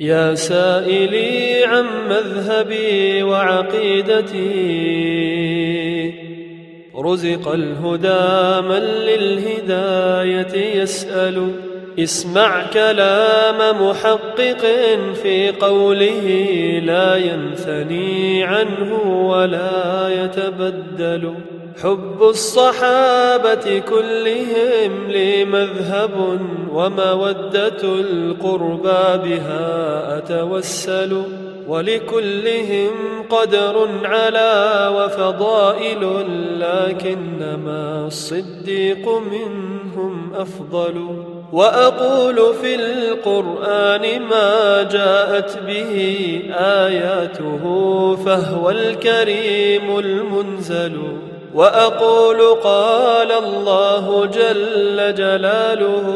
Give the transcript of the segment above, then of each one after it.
يا سائلي عن مذهبي وعقيدتي، رزق الهدى من للهداية يسأل. اسمع كلام محقق في قوله لا ينثني عنه ولا يتبدل. حب الصحابة كلهم لي مذهب، ومودة القربى بها أتوسل. ولكلهم قدر على وفضائل، لكنما الصديق منهم أفضل. وأقول في القرآن ما جاءت به آياته، فهو الكريم المنزل. وأقول قال الله جل جلاله،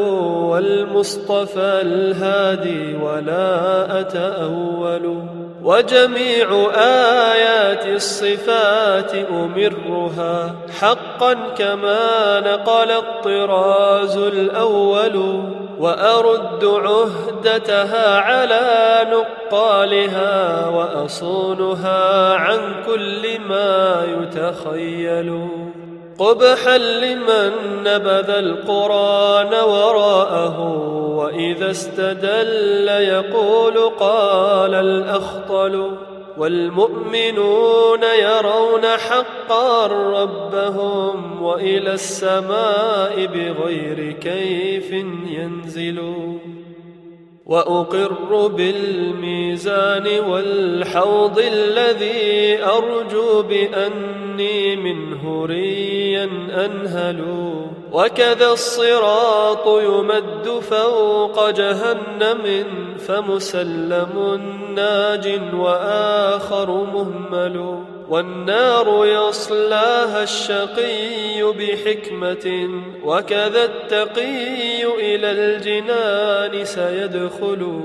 والمصطفى الهادي ولا أتأول. وجميع آيات الصفات أمرها حقا كما نقل الطراز الأول. وأرد عهدتها على نقالها، وأصونها عن كل ما يتخيل. قبحا لمن نبذ القرآن وراءه، وإذا استدل يقول قال الأخطل. والمؤمنون يرون حقا ربهم، وإلى السماء بغير كيف ينزلون. وأقر بالميزان والحوض الذي أرجو بأني منه ريا أنهل. وكذا الصراط يمد فوق جهنم، فمسلم ناج وآخر مهمل. والنار يصلاها الشقي بحكمة، وكذا التقي إلى الجنان سيدخل.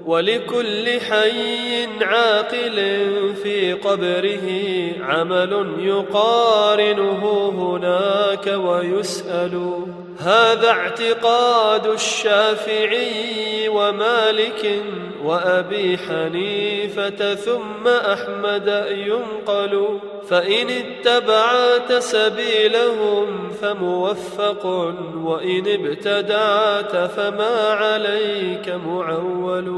ولكل حي عاقل في قبره عمل يقارنه هناك ويسأل. هذا اعتقاد الشافعي ومالك وأبي حنيفة ثم أحمد ينقل. فإن اتبعت سبيلهم فموفق، وإن ابتدعت فما عليك معول.